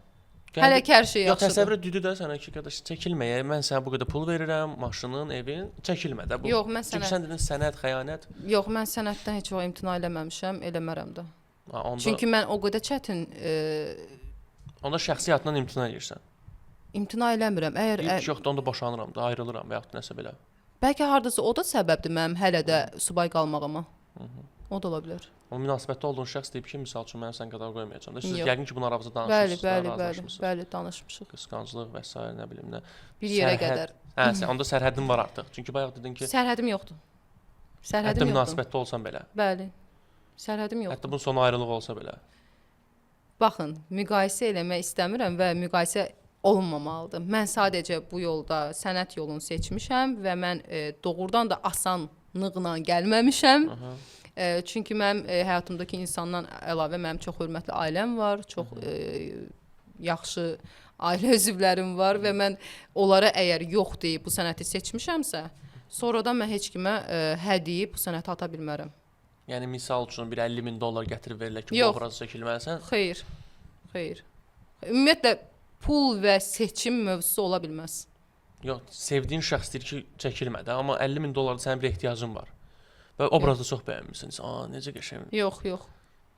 S1: Hələ ki hər şey yaxşıdır.
S2: Təsəvvür düdü də sənə ki, qardaş çəkilməyə, mən sənə bu qədər pul verirəm, maşının, evin, çəkilmə də bu.
S1: Yox, mən
S2: çünki sən dedin sənət, xəyanət.
S1: Yox, mən sənətdən heç vaxt imtina eləməmişəm, eləmərəm də.
S2: Onda...
S1: Çünki mən o qədər çətin
S2: onda şəxsi həyatından imtina edirsən.
S1: İmtina eləmirəm.
S2: Heç yoxdur, onda boşanıram da, ayrılıram və yaxud nəsə belə.
S1: Bəlkə hardasa o da səbəbdir mənim hələ də subay qalmağıma. O da ola bilər.
S2: O münasibətdə olduğun şəxs deyib ki, misal üçün mən səni qadağa qoymayacağam da. Siz yəqin ki, bunun arabızda danışırsınız.
S1: Bəli, danışmışıq.
S2: Qısqanclıq və s. nə bilim nə.
S1: Bir yerə qədər.
S2: Hə, onda sərhədin var artıq. Çünki bayaq dedin ki,
S1: sərhədim yoxdur.
S2: Hətta münasibətdə olsan belə.
S1: Bəli. Sərhədim yoxdur.
S2: Hətta bunun sonu ayrılıq olsa belə.
S1: Baxın, müqayisə eləmək istəmirəm və müqayisə olunmamalıdır. Mən sadəcə bu yolda sənət yolunu seçmişəm və mən doğrudan da asanlıqla gəlməmişəm. Çünki mənim həyatımdakı insandan əlavə mənim çox hörmətli ailəm var, çox yaxşı ailə üzvlərim var və mən onlara əgər yox deyib bu sənəti seçmişəmsə, sonradan mən heç kimə hə deyib bu sənəti ata bilmərəm.
S2: Yəni misal üçün bir $50.000 gətirib verirlər ki, bu obrazı çəkilməlisən?
S1: Xeyr. Ümumiyyətlə pul və seçim mövzusu ola bilməz.
S2: Yox, sevdiyin şəxs deyir ki, çəkilmədi, amma $50.000 sənin bir ehtiyacın var. Və obrazı çox bəyənmirsən. Necə qəşəng.
S1: Yox.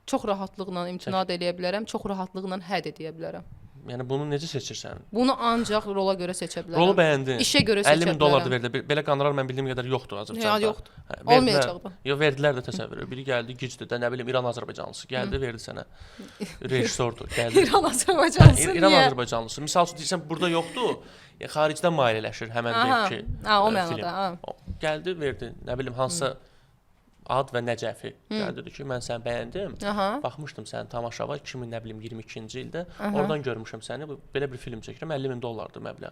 S1: Çox rahatlıqla imtina edə bilərəm, çox rahatlıqla hə də deyə bilərəm.
S2: Yəni bunu necə seçirsən?
S1: Bunu ancaq rola görə seçə bilərəm.
S2: Rolu bəyəndin.
S1: İşə görə seçə bilərəm.
S2: $50.000 verildi. Belə qanunlar mən bildiyim qədər yoxdur Azərbaycanda.
S1: Yoxdur. Olmayacaq da.
S2: Yox, verdilər də təsəvvür. Biri gəldi gicdir də, nə bilim İran Azərbaycanlısı gəldi, verdi sənə. Rejissordur, gəldi.
S1: İran Azərbaycanlısı.
S2: İran Azərbaycanlısı. Misal üçün deyirsən burada yoxdur. Xaricdən maliyyələşir həmin deyib ki.
S1: O mənada.
S2: Gəldi, verdi. Nə bilim hansısa Ad və Nəcəfi gəldi dedi ki, mən səni bəyəndim. Baxmışdım sənin tamaşava 2022-ci ildə. Oradan görmüşəm səni. Belə bir film çəkirəm. $50.000-dır məbləğ.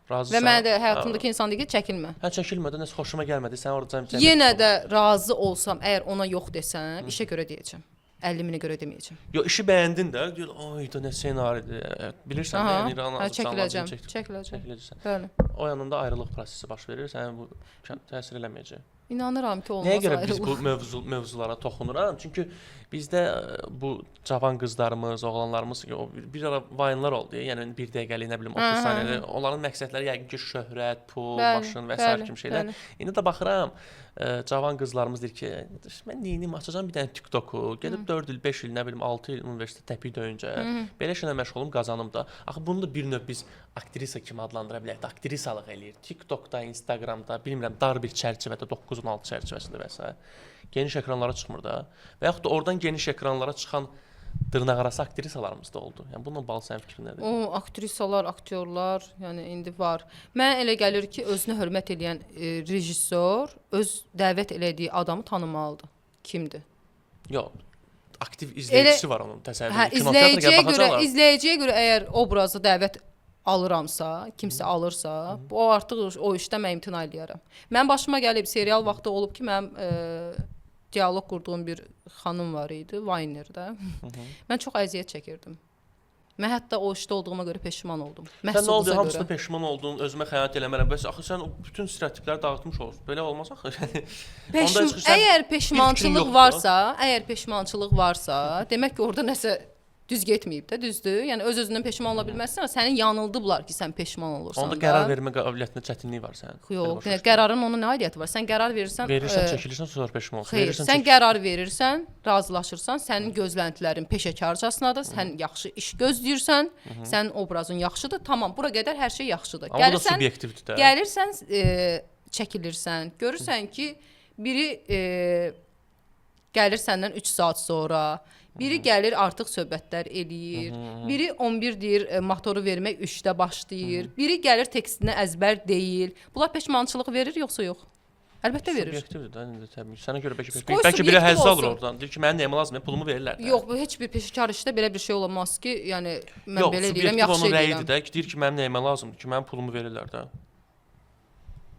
S1: Və mən də həyatımdakı insan deyir ki, çəkilmə.
S2: Hə, çəkilmədi. Nəsə xoşuma gəlmədi. Sən orada
S1: yenə də razı olsam, əgər ona yox desəm, işə görə deyəcəm. 50.000-ə görə deməyəcəm.
S2: Yox, işi bəyəndin də. Deyir, ay da nə ssenaridir. Bilirsən də, yəni İran
S1: çəkiləcəm. Bəli.
S2: O yanında ayrılıq prosesi baş verir. Sənin bu təsir eləməyəcək.
S1: İnanıram ki, olmaz.
S2: Nəyə görə biz bu mövzulara toxunuram? Çünki bizdə bu cavan qızlarımız, oğlanlarımız bir ara vayınlar oldu. Yəni 1 dəqiqəlik, nə bilim 30 saniyəlik. Onların məqsədləri yəqin ki, şöhrət, pul, maşın və s. kimi şeylər. İndi də baxıram, cavan qızlarımız deyir ki, mən neynim açacağam bir dənə TikToku, gedib 4 il, 5 il, nə bilim 6 il universitet təpik döyüncə belə şeylə məşğulum, qazanım da. Axı bunu da bir növ biz aktrisa kimi adlandıra bilərik. Aktrisalıq eləyir. TikTokda, Instagramda, bilmirəm, dar bir çərçivədə 9-un 6 çərçivəsində və s. Geniş ekranlara çıxmır da. Və yaxud da oradan geniş ekranlara çıxan dırnaqarası aktrisalarımız da oldu. Yəni bununla bağlı sənin fikrin nədir?
S1: O aktrisalar, aktyorlar, yəni indi var. Mənə elə gəlir ki, özünə hörmət edən rejissor öz dəvət elədiyi adamı tanımalıdır. Kimdir?
S2: Yox. Aktiv izləyicisi var onun təsəvvürü.
S1: Hə, izləyiciyə görə əgər obrazı dəvət alıramsa, kimsə alırsa, o artıq o işdə mən imtina eləyərəm. Mənim başıma gəlib serial vaxtı olub ki, mənim dialoq qurduğum bir xanım var idi Vaynerdə. Mən çox əziyyət çəkirdim. Mən hətta o işdə olduğuma görə peşman oldum.
S2: Sən nə oldu? Hamısına peşman oldun, özümə xəyanət eləmərəm. Bəs axı sən bütün stereotipləri dağıtmış olursun. Belə olmaz axı.
S1: Əgər peşmançılıq varsa, demək ki, orada nəsə düz getməyib də, düzdür? Yəni öz-özündən peşman ola bilməzsən, sənin yanıldıblar ki, sən peşman olursan.
S2: Onda qərar vermə qabiliyyətində çətinlik var sənin.
S1: Yox, qərarın onun nə aidiyyəti var? Sən qərar verirsən,
S2: çəkilirsən, sonra peşman olursan.
S1: Xeyr, sən qərar verirsən, razılaşırsan, sənin gözləntilərin peşəkarcasınadır, sən yaxşı iş gözləyirsən, sənin obrazın yaxşıdır, tamam, bura qədər hər şey yaxşıdır.
S2: Amma bu da subyektivdir də.
S1: Gəlirsən, çəkilirsən, görürsən ki, biri gəlir səndən 3 saat sonra, biri gəlir artıq söhbətlər eləyir. Biri 11 deyir, motoru vermək 3-də başlayır. Biri gəlir tekstinə əzbər deyil. Bunlar peşmançılıq verir yoxsa yox? Əlbəttə verir.
S2: Subyektivdir də, indi təbii. Sənə görə bəlkə biri həzz alır oradan. Deyir ki, mənim nəyimə lazımdır, pulumu verirlər də.
S1: Yox, bu heç bir peşəkar işdə belə bir şey olamaz ki, yəni mən belə eləyirəm,
S2: yaxşı
S1: eləyirəm.
S2: Yox, subyektiv onun rəyidir də, deyir ki, mənim nəyimə lazımdır ki, mənim pulumu verirlər də.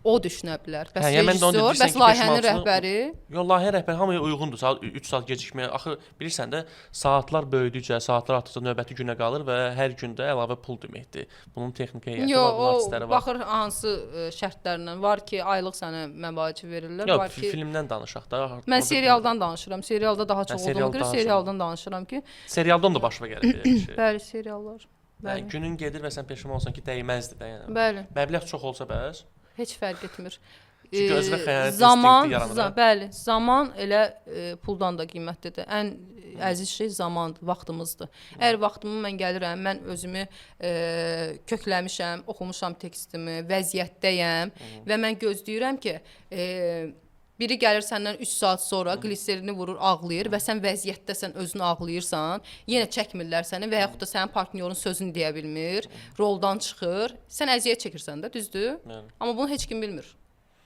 S1: O düşünə bilər. Bəs rejissor, bəs layihənin rəhbəri?
S2: Yox, layihə rəhbəri hamıya uyğundur. Saat 3 saat gecikməyə. Axı bilirsən də, saatlar böyüdükcə, saatlar artdıqca növbəti günə qalır və hər gündə əlavə pul deməkdir. Bunun texniki heyəti var, bunun artistləri var.
S1: Baxır hansı şərtlərlə var ki, aylıq sənə məvacib verirlər,
S2: var
S1: ki,
S2: filmdən danışaq da.
S1: Mən serialdan danışıram. Serialda daha çox olduğuna görə serialdan danışıram ki,
S2: serialdan da başına gəlir belə bir şey.
S1: Bəli, seriallar.
S2: Bəli. Günün gedir və sən peşman olsan ki, dəyməzdi də, yəni.
S1: Bəli.
S2: Məbləğ çox olsa bəs
S1: heç fərq etmir.
S2: Bəli,
S1: zaman elə puldan da qiymətlidir. Ən əziz şey zamandır, vaxtımızdır. Əgər vaxtımı mən gəlirəm, mən özümü kökləmişəm, oxumuşam tekstimi, vəziyyətdəyəm və mən gözləyirəm ki, biri gəlir səndən 3 saat sonra gliserini vurur, ağlayır və sən vəziyyətdəsən, özünü ağlayırsan, yenə çəkmirlər səni və yaxud da sənin partnyorun sözünü deyə bilmir, roldan çıxır, sən əziyyət çəkirsən də, düzdür? Amma bunu heç kim bilmir.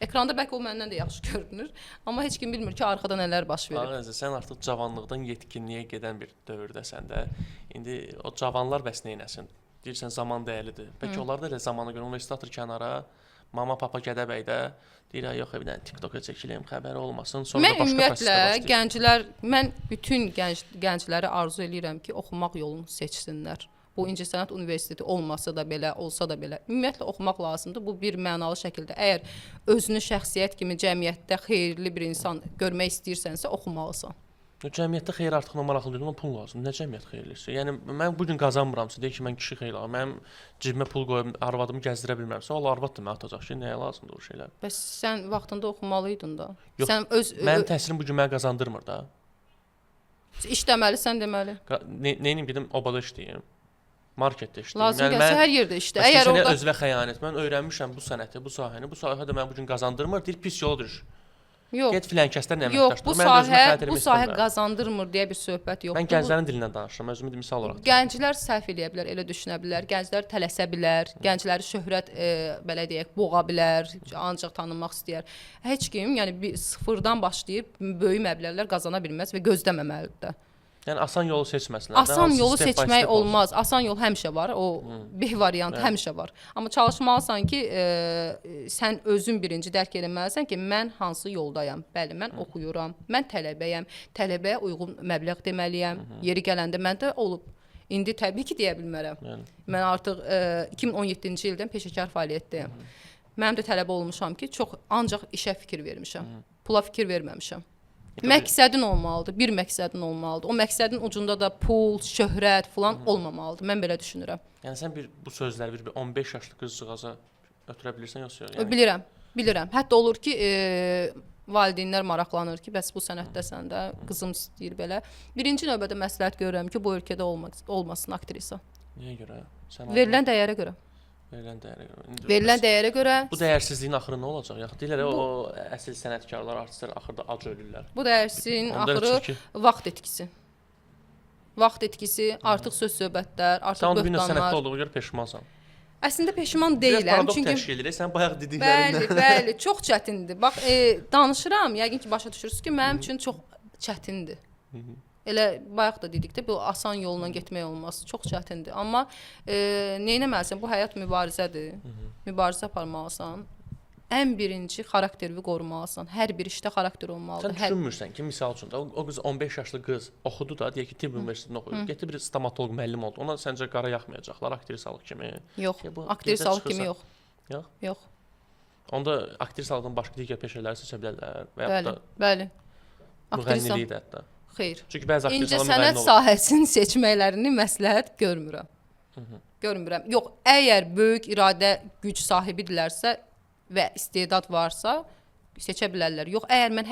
S1: Ekranda bəlkə o məndən də yaxşı görünür, amma heç kim bilmir ki, arxada nələr baş verir.
S2: Ağzı, sən artıq cavanlıqdan yetkinliyə gedən bir dövrdəsən də. İndi o cavanlar bəs neynəsin? Deyirsən zaman dəyərlidir. Bəlkə onlar da elə zamana görə universitet atır kənara, mama, papa Gədəbəy də deyir, yox, bir dənə TikToka çəkiləyim, xəbəri olmasın. Sonra da başqa
S1: ümumiyyətlə, mən bütün gəncləri arzu eləyirəm ki, oxumaq yolunu seçsinlər. Bu İncəsənət Universiteti olmasa da belə, olsa da belə, ümumiyyətlə oxumaq lazımdır. Bu bir mənalı şəkildə. Əgər özünü şəxsiyyət kimi cəmiyyətdə xeyirli bir insan görmək istəyirsənsə, oxumalısan.
S2: Cəmiyyətdə xeyir artıqla maraqlı deyil, amma pul lazım. Nə cəmiyyət xeyirlisi? Yəni mən bu gün qazanmıramsa, deyək ki, mən kişi xeyir alıram. Mənim cibimə pul qoyub arvadımı gəzdirə bilmirəmsə, o arvad da mənə atacaq ki, nəyə lazımdır o şeylər?
S1: Bəs sən vaxtında oxumalıydın da.
S2: Yox, mənim təhsilim bu gün mənə qazandırmır da.
S1: İşləməlisən deməli.
S2: Nəyim gedim obada işləyim? Marketdə işləyim.
S1: Lazım gəlsə hər yerdə işlə.
S2: Əgər orada özünə xəyanət, mən öyrənmişəm bu sənəti, bu sahəni, bu sahə də mən bu gün qazandırmır, deyir pis yola düş.
S1: Yox.
S2: Get filan kəslərlə əməkdaşlıq.
S1: Yox, bu sahə qazandırmır deyə bir söhbət yoxdur.
S2: Mən gənclərin dilindən danışıram, özümü misal olaraq.
S1: Gənclər səhv eləyə bilər, elə düşünə bilər. Gənclər tələsə bilər, gəncləri şöhrət belə deyək, boğa bilər, ancaq tanınmaq istəyər. Heç kim, yəni sıfırdan başlayıb böyük məbləğlər qazana bilməz və gözləməməlidir də.
S2: Yəni asan yolu seçməsinlər.
S1: Asan yolu seçmək olmaz. Asan yol həmişə var. O B variantı həmişə var. Amma çalışmalısan ki, sən özün birinci dərk etməlisən ki, mən hansı yoldayam. Bəli, mən oxuyuram. Mən tələbəyəm. Tələbəyə uyğun məbləğ deməliyəm. Yeri gələndə məndə olub. İndi təbii ki, deyə bilmərəm. Mən artıq 2017-ci ildən peşəkar fəaliyyətdəyəm. Mənim də tələbə olmuşam ki, çox ancaq işə fikir vermişəm. Pula fikir verməmişəm. Məqsədin olmalıdır, bir məqsədin olmalıdır. O məqsədin ucunda da pul, şöhrət falan olmamalıdır. Mən belə düşünürəm.
S2: Yəni sən bu sözləri bir 15 yaşlı qızcığaza ötürə bilirsən yoxsa yox?
S1: Yəni... Bilirəm. Hətta olur ki, valideynlər maraqlanır ki, bəs bu sənətdəsən də, qızım istəyir belə. Birinci növbədə məsləhət görürəm ki, bu ölkədə olmasın aktrisa.
S2: Niyə görə?
S1: Verilən dəyərə görə. Verilən dəyərə görə.
S2: Bu dəyərsizliyin axırı nə olacaq? Yaxı deyirlər o əsl sənətkarlar, artistlər axırda ac ölürlər.
S1: Bu dəyərsizliyin axırı vaxt etkisi. vaxt itkisi, artıq söz söhbətlər,
S2: Sən
S1: artıq
S2: onu bir sənətdə
S1: böhtanlar.
S2: olduğuna görə peşmansan.
S1: Əslində peşman
S2: Biraz
S1: deyiləm,
S2: paradoks
S1: çünki
S2: təşkil edir. Sən bayaq dediklərindən.
S1: bəli, çox çətindir. Bax, danışıram, yəqin ki, başa düşürsüz ki, mənim üçün çox çətindir. Elə bayaq da dedik də, bu asan yolla getmək olmaz. Çox çətindir. Amma nə etməlisən? Bu həyat mübarizədir. Mübarizə aparmalısan. Ən birinci xarakterini qorumalısan. Hər bir işdə xarakter olmalıdır.
S2: Sən düşünmürsən ki, misal üçün də o qız 15 yaşlı qız oxudu da, deyək ki, tibb universitetində oxuyur. Getdi bir stomatoloq müəllim oldu. Ona səncə qara yaxmayacaqlar aktrisalıq kimi?
S1: Yox,
S2: Ya bu
S1: aktrisalıq
S2: gecə
S1: kimi
S2: çıxırsa-
S1: yox.
S2: Yox.
S1: Yox.
S2: Onda aktrisalıqdan başqa digər peşələri seçə bilərlər və ya
S1: Bəli,
S2: da
S1: bəli. Aktrisa,
S2: müğənnilik də hətta.
S1: xeyr.
S2: Çünki bəzi
S1: İncə
S2: aktrisalar
S1: sənət
S2: müğənni olur.
S1: sahəsini seçməklərini məsləhət görmürəm. Görmürəm. Yox, əgər böyük iradə, güc sahibidirlərsə və istedad varsa seçə bilərlər. Yox, əgər mən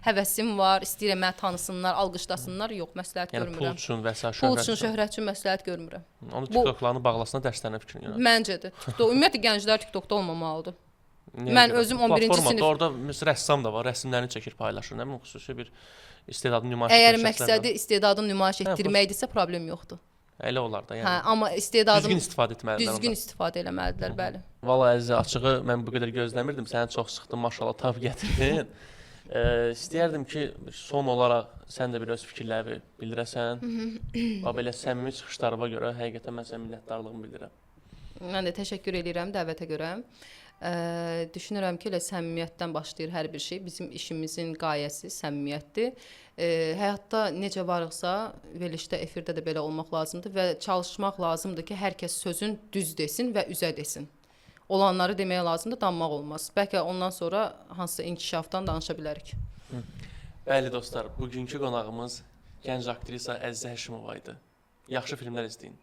S1: həvəsim var, istəyirəm məni tanısınlar, alqışlasınlar, yox, məsləhət
S2: Yəni pul
S1: görmürəm.
S2: üçün və s.
S1: Pul üçün,
S2: şöhrət üçün.
S1: şöhrət üçün məsləhət görmürəm.
S2: Onu TikToklarını bağlasına dərslərinə fikrin yəni.
S1: Məncə də. TikTok, ümumiyyətlə gənclər TikTokda olmamalıdır.
S2: Niyə
S1: Mən
S2: görə?
S1: özüm 11-ci
S2: Platformada
S1: sinif-
S2: orada məsəl rəssam da var, rəsmlərini çəkir, paylaşır. Nə bilim, xüsusi bir istedadını nümayiş
S1: Əgər
S2: etdirən şəxslər
S1: məqsədi
S2: var.
S1: istedadını nümayiş
S2: Hə,
S1: etdirməkdirsə problem yoxdur.
S2: Elə olar da, yəni.
S1: Hə, amma istedadını
S2: Düzgün istifadə etməlidirlər.
S1: düzgün istifadə eləməlidirlər, bəli.
S2: Valla əziz açığı mən bu qədər gözləmirdim. Səni çox sıxdım, maşallah tab gətirdin. İstəyərdim ki, son olaraq sən də bir öz fikirlərini bildirəsən. Və belə səmimi çıxışlarına görə həqiqətən mən sənə minnətdarlığımı bildirirəm.
S1: Mən də təşəkkür edirəm dəvətə görə. Düşünürəm ki, elə səmimiyyətdən başlayır hər bir şey. Bizim işimizin qayəsi səmimiyyətdir. Həyatda necə varıqsa, verilişdə, efirdə də belə olmaq lazımdır və çalışmaq lazımdır ki, hər kəs sözün düz desin və üzə desin. Olanları deməyə lazımdır, danmaq olmaz. Bəlkə ondan sonra hansısa inkişafdan danışa bilərik.
S2: Bəli dostlar, bugünkü qonağımız gənc aktrisa Əzizə Həşimova idi. Yaxşı filmlər izləyin.